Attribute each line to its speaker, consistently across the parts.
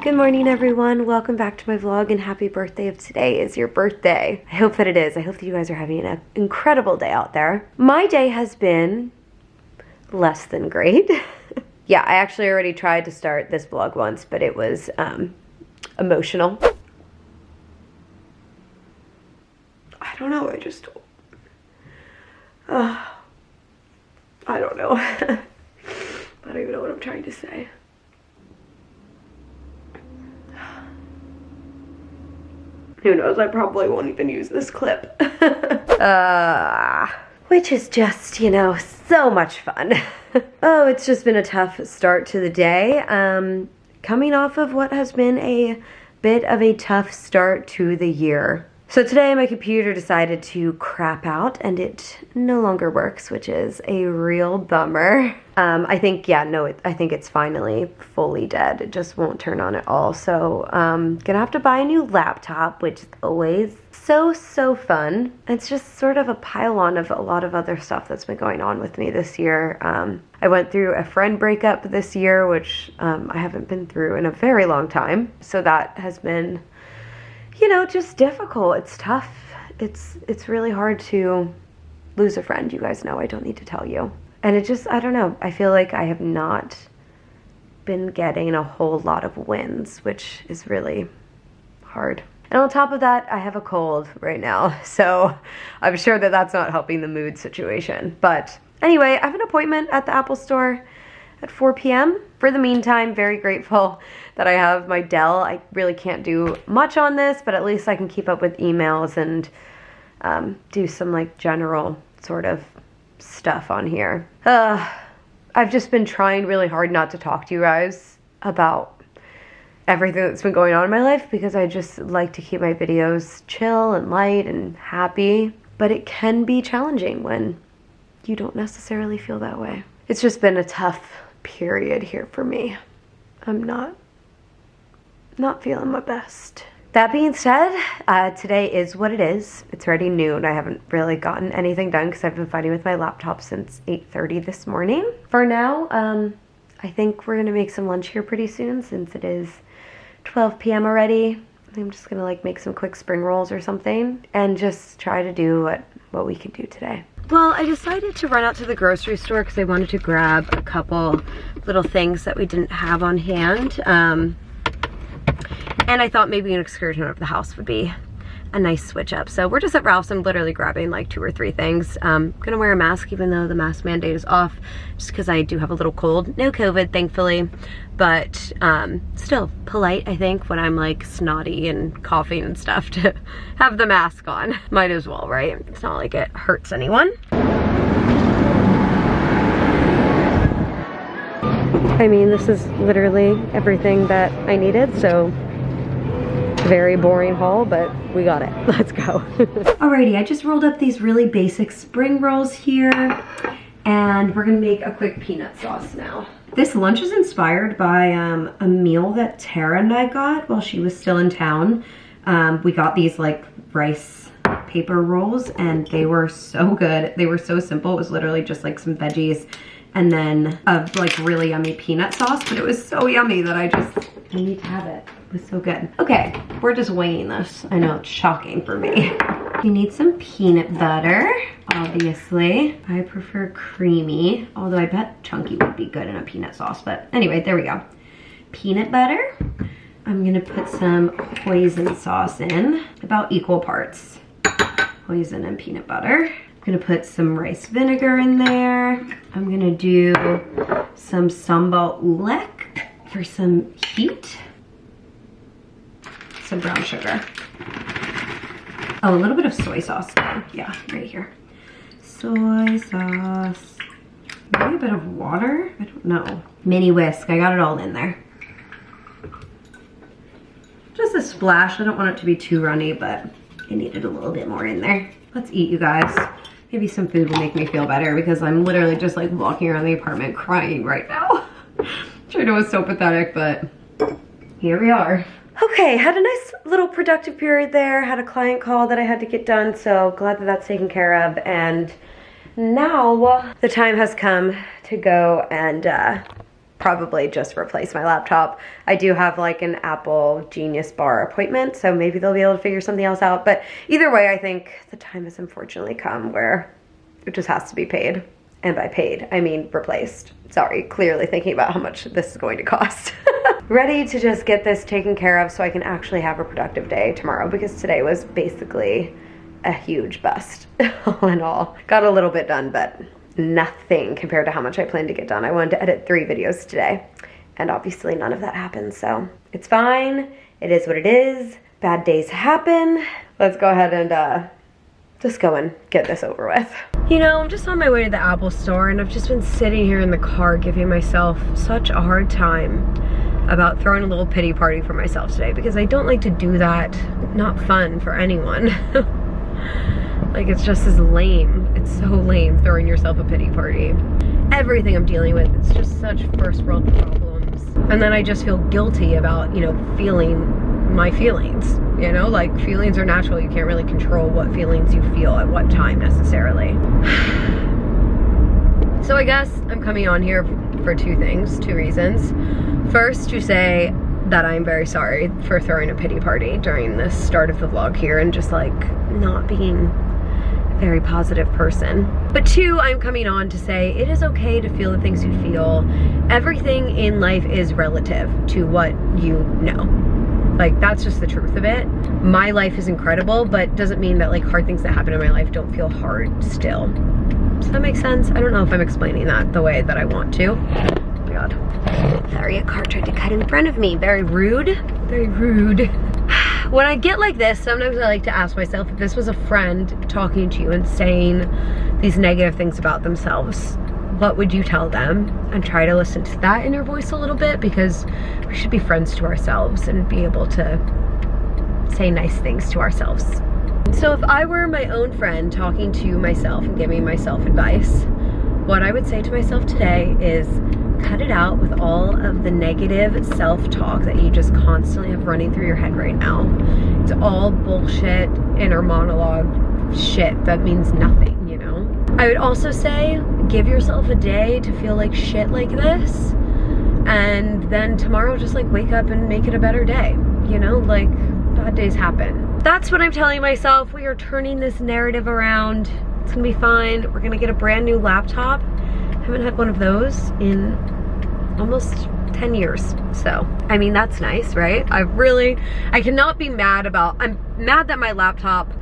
Speaker 1: Good morning, everyone. Welcome back to my vlog, and happy birthday if today is your birthday. I hope that it is. I hope that you guys are having an incredible day out there. My day has been less than great. Yeah, I actually already tried to start this vlog once, but it was emotional. I don't know, I don't know. I don't even know what I'm trying to say. Who knows, I probably won't even use this clip. Which is just, you know, so much fun. Oh, it's just been a tough start to the day. Coming off of what has been a bit of a tough start to the year. So today my computer decided to crap out and it no longer works, which is a real bummer. I think, yeah, no, I think it's finally fully dead. It just won't turn on at all. So gonna have to buy a new laptop, which is always so fun. It's just sort of a pile-on of a lot of other stuff that's been going on with me this year. I went through a friend breakup this year, which I haven't been through in a very long time. So that has been, you know, just difficult. It's tough. It's really hard to lose a friend. You guys know, I don't need to tell you. And it just, I don't know. I feel like I have not been getting a whole lot of wins, which is really hard. And on top of that, I have a cold right now. So I'm sure that that's not helping the mood situation. But anyway, I have an appointment at the Apple store at 4 p.m. For the meantime, very grateful that I have my Dell. I really can't do much on this, but at least I can keep up with emails and do some like general sort of stuff on here. I've just been trying really hard not to talk to you guys about everything that's been going on in my life because I just like to keep my videos chill and light and happy. But it can be challenging when you don't necessarily feel that way. It's just been a tough period here for me. I'm not feeling my best. That being said, today is what it is. It's already noon. I haven't really gotten anything done because I've been fighting with my laptop since 8:30 this morning. For now, I think we're gonna make some lunch here pretty soon since it is 12 p.m. already. I'm just gonna like make some quick spring rolls or something and just try to do what we can do today. Well, I decided to run out to the grocery store because I wanted to grab a couple little things that we didn't have on hand. And I thought maybe an excursion out of the house would be a nice switch up. So we're just at Ralph's. I'm literally grabbing like 2 or 3 things. I'm gonna wear a mask even though the mask mandate is off, just because I do have a little cold. No COVID, thankfully, but still polite, I think, when I'm like snotty and coughing and stuff to have the mask on. Might as well, right? It's not like it hurts anyone. I mean, this is literally everything that I needed, so very boring haul, but we got it. Let's go. Alrighty, I just rolled up these really basic spring rolls here, and we're gonna make a quick peanut sauce now. This lunch is inspired by a meal that Tara and I got while she was still in town. We got these like rice paper rolls, and they were so good. They were so simple. It was literally just like some veggies and then a like really yummy peanut sauce, but it was so yummy that I need to have it. It was so good. Okay, we're just winging this. I know, it's shocking for me. You need some peanut butter, obviously. I prefer creamy, although I bet chunky would be good in a peanut sauce, but anyway, there we go. Peanut butter. I'm gonna put some hoisin sauce in, about equal parts. Hoisin and peanut butter. I'm gonna put some rice vinegar in there. I'm gonna do some sambal ulek for some heat. Some brown sugar. Oh, a little bit of soy sauce though. Yeah, right here. Soy sauce. Maybe a bit of water? I don't know. Mini whisk, I got it all in there. Just a splash. I don't want it to be too runny, but I needed a little bit more in there. Let's eat, you guys. Maybe some food will make me feel better because I'm literally just like walking around the apartment crying right now. Which I know is so pathetic, but here we are. Okay, had a nice little productive period there. Had a client call that I had to get done, so glad that that's taken care of. And now the time has come to go and probably just replace my laptop. I do have like an Apple Genius Bar appointment, so maybe they'll be able to figure something else out. But either way, I think the time has unfortunately come where it just has to be paid. And by paid, I mean replaced. Sorry, clearly thinking about how much this is going to cost. Ready to just get this taken care of so I can actually have a productive day tomorrow, because today was basically a huge bust all in all. Got a little bit done, but nothing compared to how much I planned to get done. I wanted to edit 3 videos today, and obviously none of that happened, so it's fine. It is what it is. Bad days happen. Let's go ahead and just go and get this over with. You know, I'm just on my way to the Apple store, and I've just been sitting here in the car giving myself such a hard time about throwing a little pity party for myself today, because I don't like to do that. Not fun for anyone. Like, it's just as lame. It's so lame throwing yourself a pity party. Everything I'm dealing with, it's just such first world problems. And then I just feel guilty about, you know, feeling my feelings. You know, like, feelings are natural. You can't really control what feelings you feel at what time necessarily. So I guess I'm coming on here for 2 things, 2 reasons. First, to say that I'm very sorry for throwing a pity party during the start of the vlog here and just like not being a very positive person. But 2, I'm coming on to say it is okay to feel the things you feel. Everything in life is relative to what you know. Like, that's just the truth of it. My life is incredible, but doesn't mean that like hard things that happen in my life don't feel hard still. Does that make sense? I don't know if I'm explaining that the way that I want to. Oh my God. Sorry, a car tried to cut in front of me. Very rude. Very rude. When I get like this, sometimes I like to ask myself, if this was a friend talking to you and saying these negative things about themselves, what would you tell them? And try to listen to that inner voice a little bit, because we should be friends to ourselves and be able to say nice things to ourselves. So if I were my own friend talking to myself and giving myself advice, what I would say to myself today is cut it out with all of the negative self-talk that you just constantly have running through your head right now. It's all bullshit, inner monologue shit that means nothing, you know? I would also say give yourself a day to feel like shit like this, and then tomorrow just like wake up and make it a better day, you know? Like, bad days happen. That's what I'm telling myself. We are turning this narrative around. It's gonna be fine. We're gonna get a brand new laptop. Haven't had one of those in almost 10 years. So, I mean, that's nice, right? I cannot be mad about, I'm mad that my laptop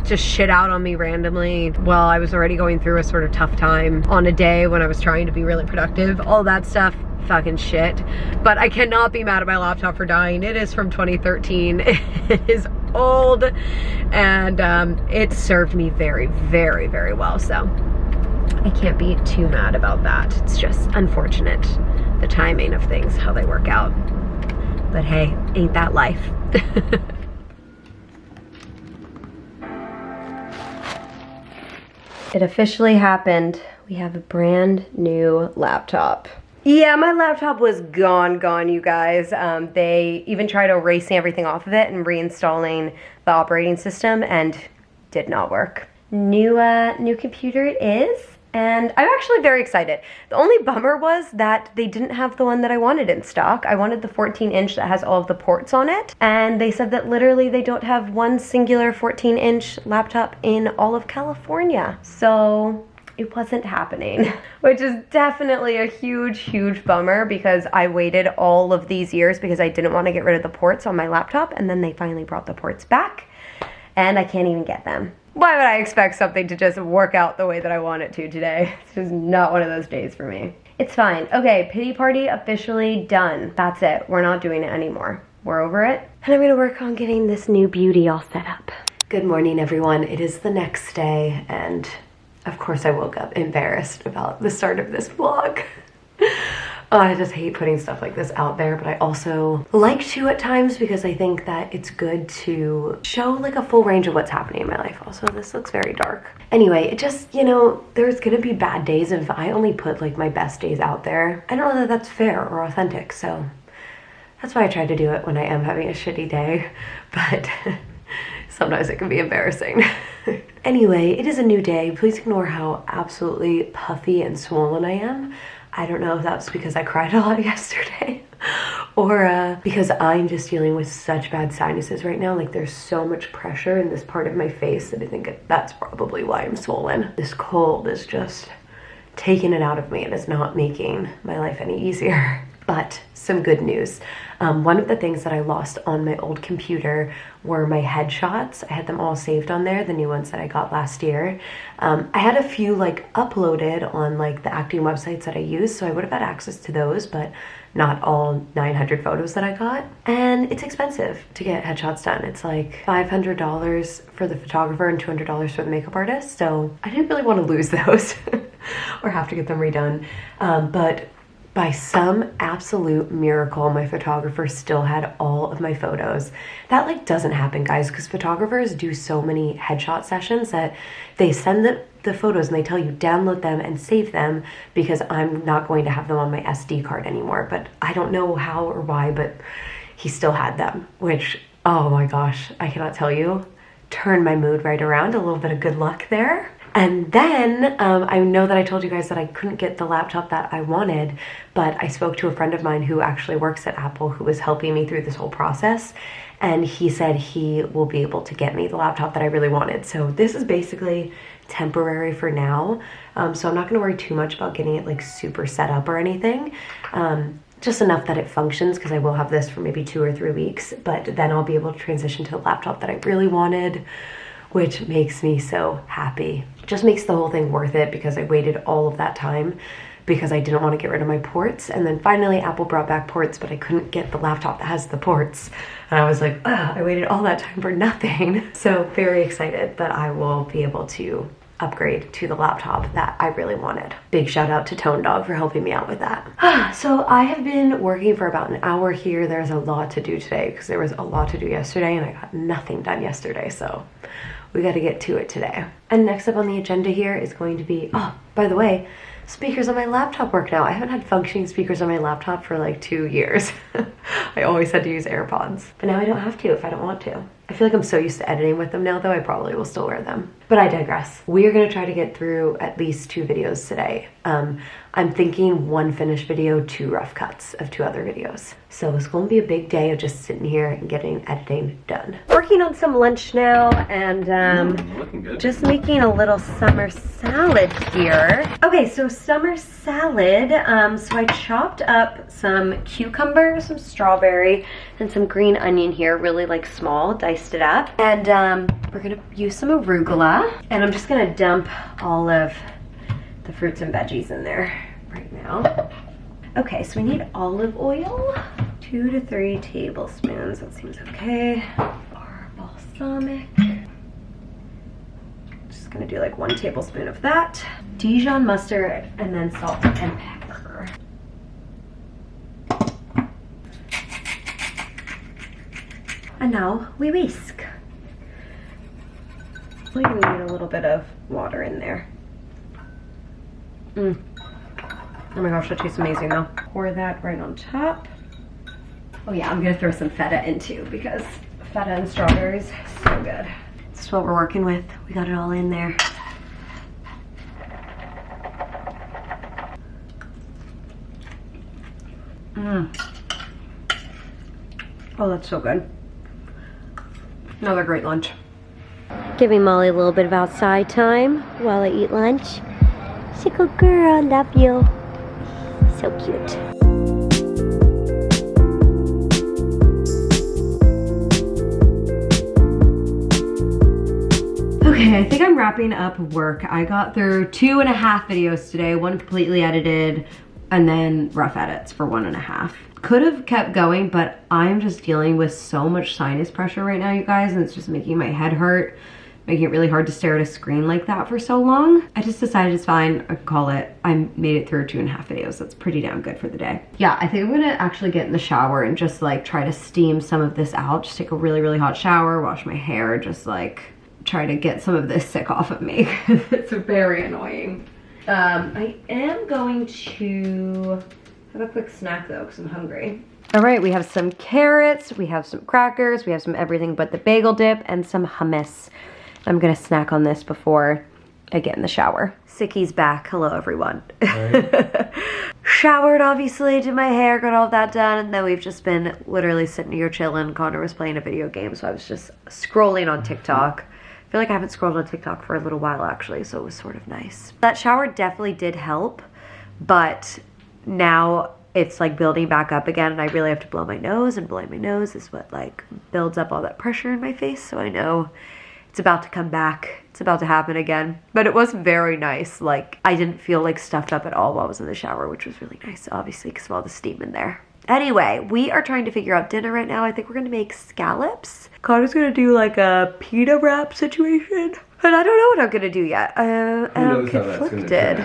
Speaker 1: just shit out on me randomly while I was already going through a sort of tough time on a day when I was trying to be really productive. All that stuff, fucking shit. But I cannot be mad at my laptop for dying. It is from 2013. It is old, and it served me very, very, very well. So I can't be too mad about that. It's just unfortunate, the timing of things, how they work out. But hey, ain't that life? It officially happened. We have a brand new laptop. Yeah, my laptop was gone, you guys. They even tried erasing everything off of it and reinstalling the operating system, and did not work. New computer it is. And I'm actually very excited. The only bummer was that they didn't have the one that I wanted in stock. I wanted the 14-inch that has all of the ports on it. And they said that literally they don't have one singular 14-inch laptop in all of California. So it wasn't happening, which is definitely a huge, huge bummer, because I waited all of these years because I didn't want to get rid of the ports on my laptop. And then they finally brought the ports back, and I can't even get them. Why would I expect something to just work out the way that I want it to today? It's just not one of those days for me. It's fine. Okay, pity party officially done. That's it. We're not doing it anymore. We're over it. And I'm gonna work on getting this new beauty all set up. Good morning, everyone. It is the next day, and of course I woke up embarrassed about the start of this vlog. Oh, I just hate putting stuff like this out there, but I also like to at times, because I think that it's good to show like a full range of what's happening in my life. Also, this looks very dark. Anyway, it just, you know, there's gonna be bad days, and if I only put like my best days out there, I don't know that that's fair or authentic. So that's why I try to do it when I am having a shitty day, but sometimes it can be embarrassing. Anyway, it is a new day. Please ignore how absolutely puffy and swollen I am. I don't know if that's because I cried a lot yesterday or because I'm just dealing with such bad sinuses right now. Like there's so much pressure in this part of my face that I think that's probably why I'm swollen. This cold is just taking it out of me and is not making my life any easier. But some good news. One of the things that I lost on my old computer were my headshots. I had them all saved on there, the new ones that I got last year. I had a few like uploaded on like the acting websites that I use, so I would have had access to those, but not all 900 photos that I got. And it's expensive to get headshots done. It's like $500 for the photographer and $200 for the makeup artist. So I didn't really want to lose those or have to get them redone. But by some absolute miracle, my photographer still had all of my photos. That like doesn't happen, guys, because photographers do so many headshot sessions that they send the photos and they tell you download them and save them because I'm not going to have them on my SD card anymore. But I don't know how or why, but he still had them, which, oh my gosh, I cannot tell you, turned my mood right around. A little bit of good luck there. And then I know that I told you guys that I couldn't get the laptop that I wanted, but I spoke to a friend of mine who actually works at Apple who was helping me through this whole process. And he said he will be able to get me the laptop that I really wanted. So this is basically temporary for now. So I'm not gonna worry too much about getting it like super set up or anything. Just enough that it functions because I will have this for maybe 2 or 3 weeks, but then I'll be able to transition to the laptop that I really wanted, which makes me so happy. Just makes the whole thing worth it because I waited all of that time because I didn't want to get rid of my ports. And then finally Apple brought back ports, but I couldn't get the laptop that has the ports. And I was like, I waited all that time for nothing. So very excited that I will be able to upgrade to the laptop that I really wanted. Big shout out to Tone Dog for helping me out with that. So I have been working for about an hour here. There's a lot to do today because there was a lot to do yesterday and I got nothing done yesterday. So we got to get to it today. And next up on the agenda here is going to be, oh, by the way, speakers on my laptop work now. I haven't had functioning speakers on my laptop for like 2 years. I always had to use AirPods, but now I don't have to if I don't want to. I feel like I'm so used to editing with them now, though I probably will still wear them. But I digress. We are going to try to get through at least 2 videos today. I'm thinking 1 finished video, 2 rough cuts of 2 other videos. So it's going to be a big day of just sitting here and getting editing done. Working on some lunch now and just making a little summer salad here. Okay, so summer salad. So I chopped up some cucumber, some strawberry, and some green onion here, really like small, diced it up. And we're gonna use some arugula. And I'm just gonna dump all of the fruits and veggies in there right now. Okay, so we need olive oil, 2 to 3 tablespoons, that seems okay. Or balsamic. Just gonna do like 1 tablespoon of that. Dijon mustard, and then salt and pepper. And now we whisk. We need a little bit of water in there. Oh my gosh, that tastes amazing though. Pour that right on top. Oh yeah, I'm gonna throw some feta in too because feta and strawberries, so good. This is what we're working with. We got it all in there. Oh, that's so good. Another great lunch. Giving Molly a little bit of outside time while I eat lunch. She's a good girl, love you. So cute. Okay, I think I'm wrapping up work. I got through 2.5 videos today, 1 completely edited, and then rough edits for 1.5. Could have kept going, but I'm just dealing with so much sinus pressure right now, you guys, and it's just making my head hurt, making it really hard to stare at a screen like that for so long. I just decided it's fine, I call it. I made it through 2.5 videos. That's pretty damn good for the day. Yeah, I think I'm gonna actually get in the shower and just like try to steam some of this out. Just take a really, really hot shower, wash my hair, just like try to get some of this sick off of me. It's very annoying. I am going to have a quick snack though, because I'm hungry. All right, we have some carrots, we have some crackers, we have some everything but the bagel dip, and some hummus. I'm gonna snack on this before I get in the shower. Sicky's back. Hello, everyone. Right. showered, obviously, did my hair, got all that done, and then we've just been literally sitting here chilling. Connor was playing a video game, so I was just scrolling on TikTok. I feel like I haven't scrolled on TikTok for a little while, actually, so it was sort of nice. That shower definitely did help, but now it's like building back up again, and I really have to blow my nose, and blowing my nose is what like builds up all that pressure in my face, so I know it's about to come back. It's about to happen again. But it was very nice. Like, I didn't feel like stuffed up at all while I was in the shower, which was really nice, obviously, because of all the steam in there. Anyway, we are trying to figure out dinner right now. I think we're gonna make scallops. Connor's gonna do like a pita wrap situation. And I don't know what I'm gonna do yet. I'm conflicted.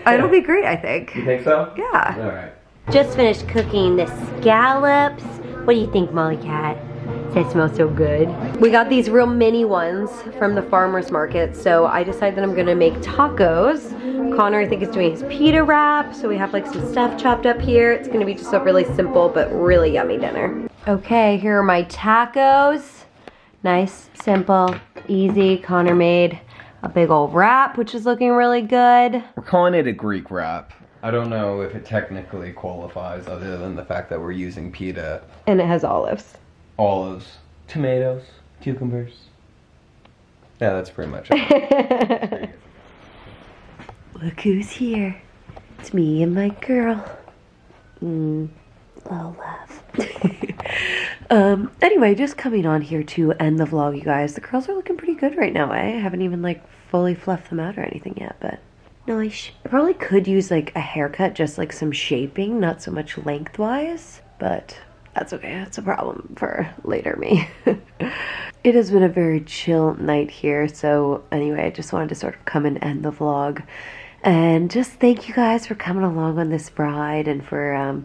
Speaker 1: It'll be great, I think.
Speaker 2: You think so?
Speaker 1: Yeah.
Speaker 2: All right.
Speaker 1: Just finished cooking the scallops. What do you think, Molly Cat? They smell so good. We got these real mini ones from the farmer's market, so I decided that I'm gonna make tacos. Connor, I think, is doing his pita wrap, so we have like some stuff chopped up here. It's gonna be just a really simple but really yummy dinner. Okay, here are my tacos. Nice, simple, easy. Connor made a big old wrap, which is looking really good.
Speaker 2: We're calling it a Greek wrap. I don't know if it technically qualifies other than the fact that we're using pita.
Speaker 1: And it has olives.
Speaker 2: Olives, tomatoes, cucumbers. Yeah, that's pretty much it.
Speaker 1: Look who's here. It's me and my girl. Oh, love. Anyway, just coming on here to end the vlog, you guys. The curls are looking pretty good right now. I haven't even like fully fluffed them out or anything yet, but nice. I probably could use like a haircut, just like some shaping, not so much lengthwise, but that's okay. That's a problem for later me. It has been a very chill night here, so anyway, I just wanted to sort of come and end the vlog and just thank you guys for coming along on this ride and for oh,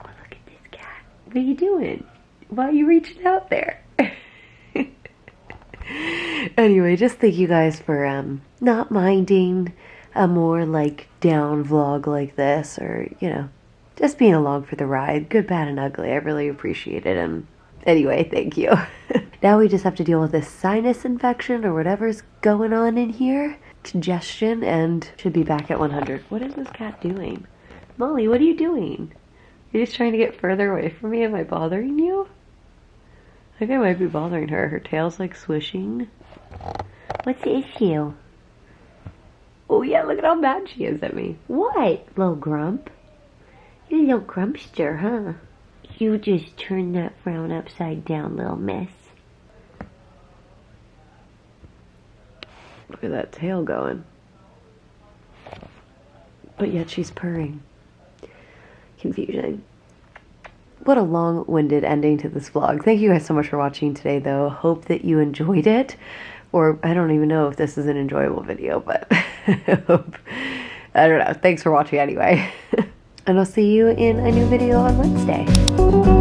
Speaker 1: look at this cat. What are you doing? Why are you reaching out there? Anyway, just thank you guys for not minding a more like down vlog like this, or you know, just being along for the ride, good, bad, and ugly. I really appreciate it. And anyway, thank you. Now we just have to deal with this sinus infection or whatever's going on in here. Congestion, and should be back at 100. What is this cat doing? Molly, what are you doing? You're just trying to get further away from me? Am I bothering you? I think I might be bothering her. Her tail's like swishing. What's the issue? Oh yeah, look at how mad she is at me. What, little grump? You little grumpster, huh? You just turned that frown upside down, little miss. Look at that tail going. But yet she's purring. Confusing. What a long-winded ending to this vlog. Thank you guys so much for watching today, though. Hope that you enjoyed it. Or I don't even know if this is an enjoyable video, but I hope. I don't know. Thanks for watching anyway. And I'll see you in a new video on Wednesday.